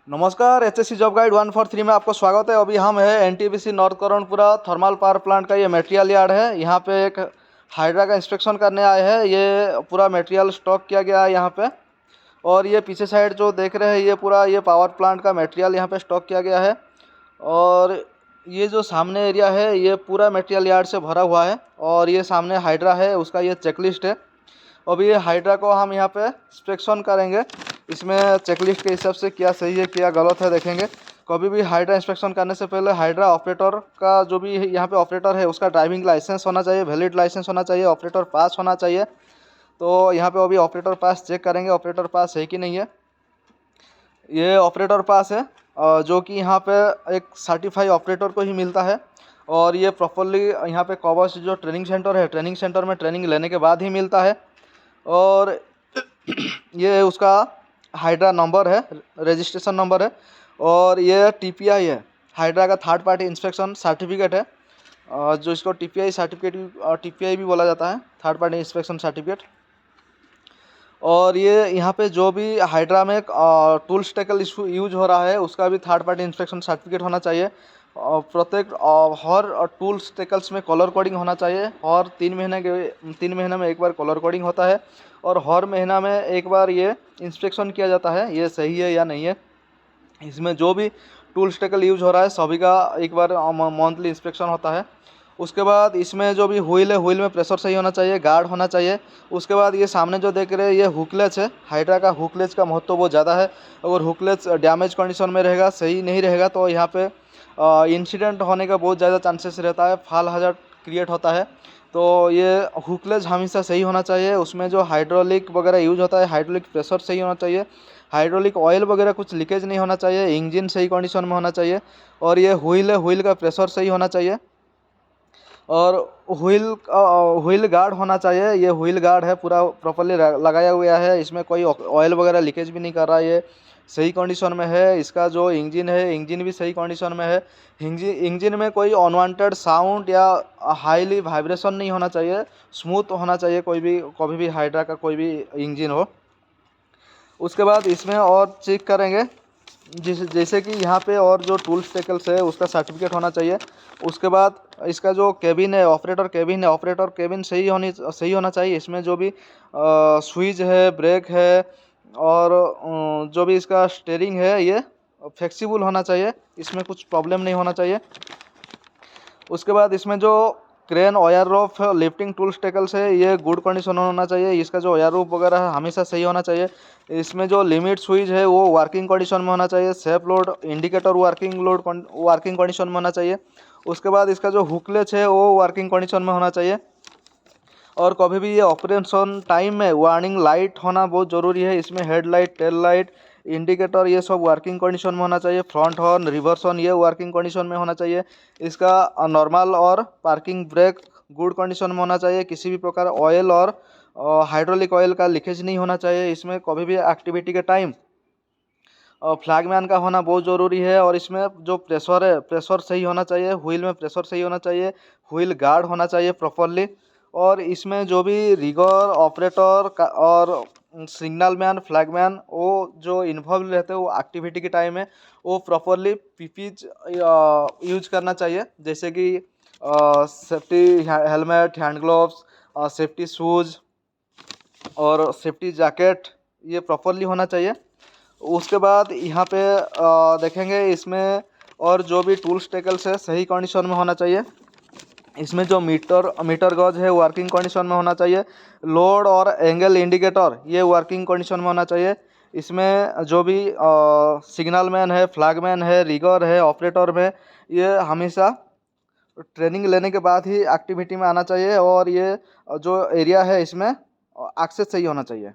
नमस्कार, HSC job guide 143 में आपको स्वागत है। अभी हम है NTPC north Karanpura thermal power plant का ये मटेरियल यार्ड है। यहाँ पे एक हाइड्रा का इंस्पेक्शन करने आए हैं। ये पूरा मटेरियल स्टॉक किया गया है यहाँ पे। और ये पीछे साइड जो देख रहे हैं ये पूरा ये पावर प्लांट का मटेरियल यहाँ पे स्टॉक किया गया है। और ये जो सामने एरिया है ये पूरा मटेरियल यार्ड से भरा हुआ है। और ये सामने हाइड्रा है, उसका ये चेकलिस्ट है। अभी ये हाइड्रा को हम यहाँ पे इंस्पेक्शन करेंगे। इसमें चेकलिस्ट के हिसाब से क्या सही है क्या गलत है देखेंगे। कभी भी हाइड्रा इंस्पेक्शन करने से पहले हाइड्रा ऑपरेटर का जो भी यहाँ पे ऑपरेटर है उसका ड्राइविंग लाइसेंस होना चाहिए, वैलिड लाइसेंस होना चाहिए, ऑपरेटर पास होना चाहिए। तो यहाँ पे अभी ऑपरेटर पास चेक करेंगे, ऑपरेटर पास है कि नहीं है। ये ऑपरेटर पास है जो कि यहाँ पे एक सर्टिफाई ऑपरेटर को ही मिलता है। और ये प्रॉपरली यहाँ पे कवच जो ट्रेनिंग सेंटर है, ट्रेनिंग सेंटर में ट्रेनिंग लेने के बाद ही मिलता है। और ये उसका हाइड्रा नंबर है, रजिस्ट्रेशन नंबर है। और ये टीपीआई है, हाइड्रा का थर्ड पार्टी इंस्पेक्शन सर्टिफिकेट है। जो इसको टीपीआई सर्टिफिकेट टीपीआई भी बोला जाता है, थर्ड पार्टी इंस्पेक्शन सर्टिफिकेट। और ये यहाँ पे जो भी हाइड्रा में टूल स्टेकल यूज हो रहा है उसका भी थर्ड पार्टी इंस्पेक्शन सर्टिफिकेट होना चाहिए। प्रत्येक हर टूल स्टेकल्स में कलर कोडिंग होना चाहिए। और 3 महीने में एक बार कलर कोडिंग होता है। और हर महीना में एक बार ये इंस्पेक्शन किया जाता है, ये सही है या नहीं है। इसमें जो भी टूल स्टेकल यूज हो रहा है सभी का एक बार मंथली इंस्पेक्शन होता है। उसके बाद इसमें जो भी व्हील है, व्हील में प्रेशर सही होना चाहिए, गार्ड होना चाहिए। उसके बाद ये सामने जो देख रहे हैं ये हुकलेज है। हाइड्रा का हुकलेज का महत्व बहुत ज़्यादा है। अगर हुकलेज डैमेज कंडीशन में रहेगा, सही नहीं रहेगा, तो यहाँ पे इंसिडेंट होने का बहुत ज़्यादा चांसेस रहता है, फाल हज़ार्ड क्रिएट होता है। तो ये हुकलेज हमेशा सही होना चाहिए। उसमें जो हाइड्रोलिक वगैरह यूज होता है, हाइड्रोलिक प्रेशर सही होना चाहिए, हाइड्रोलिक ऑयल वगैरह कुछ लीकेज नहीं होना चाहिए, इंजन सही कंडीशन में होना चाहिए। और ये व्हील है, व्हील का प्रेशर सही होना चाहिए। और व्हील गार्ड होना चाहिए। ये व्हील गार्ड है पूरा प्रॉपरली लगाया हुआ है, इसमें कोई ऑयल वगैरह लीकेज भी नहीं कर रहा है, ये सही कंडीशन में है। इसका जो इंजन है, इंजन भी सही कंडीशन में है। इंजन में कोई अनवांटेड साउंड या हाईली वाइब्रेशन नहीं होना चाहिए, स्मूथ होना चाहिए कोई भी कभी भी हाइड्रा का कोई भी इंजन हो। उसके बाद इसमें और चेक करेंगे जैसे कि यहाँ पे और जो टूल स्टेकल्स है उसका सर्टिफिकेट होना चाहिए। उसके बाद इसका जो केबिन है, ऑपरेटर केबिन सही होना चाहिए। इसमें जो भी स्विच है, ब्रेक है और जो भी इसका स्टीयरिंग है ये फ्लेक्सिबल होना चाहिए, इसमें कुछ प्रॉब्लम नहीं होना चाहिए। उसके बाद इसमें जो crane wire rope lifting tool tackles है ये गुड कंडीशन में होना चाहिए। इसका जो वायर रोप वगैरह है हमेशा सही होना चाहिए। इसमें जो लिमिट स्विच है वो वर्किंग कंडीशन में होना चाहिए। Safe load indicator working condition में होना चाहिए। उसके बाद इसका जो हुकलेज है वो वर्किंग कंडीशन में होना चाहिए। और कभी भी ये ऑपरेशन टाइम में वार्निंग लाइट होना बहुत ज़रूरी है। इसमें हेडलाइट, टेल लाइट, इंडिकेटर ये सब वर्किंग कंडीशन में होना चाहिए। फ्रंट हॉर्न, रिवर्स हॉर्न ये वर्किंग कंडीशन में होना चाहिए। इसका नॉर्मल और पार्किंग ब्रेक गुड कंडीशन में होना चाहिए। किसी भी प्रकार ऑयल और हाइड्रोलिक ऑयल का लीकेज नहीं होना चाहिए। इसमें कभी भी एक्टिविटी के टाइम फ्लैगमैन का होना बहुत ज़रूरी है। और इसमें जो प्रेशर है, प्रेशर सही होना चाहिए, व्हील में प्रेशर सही होना चाहिए, व्हील गार्ड होना चाहिए प्रॉपरली। और इसमें जो भी रिगर ऑपरेटर का और सिग्नल मैन, फ्लैगमैन वो जो इन्वॉल्व रहते हैं वो एक्टिविटी के टाइम में वो प्रॉपरली पीपीज यूज करना चाहिए। जैसे कि safety helmet, hand gloves, safety shoes और सेफ्टी जैकेट ये प्रॉपरली होना चाहिए। उसके बाद यहाँ पे देखेंगे इसमें और जो भी टूल स्टेकल्स है सही कंडीशन में होना चाहिए। इसमें जो मीटर गॉज है वर्किंग कंडीशन में होना चाहिए। लोड और एंगल इंडिकेटर ये वर्किंग कंडीशन में होना चाहिए। इसमें जो भी सिग्नल मैन है, फ्लैगमैन है, रिगर है, ऑपरेटर में ये हमेशा ट्रेनिंग लेने के बाद ही एक्टिविटी में आना चाहिए। और ये जो एरिया है इसमें एक्सेस सही होना चाहिए।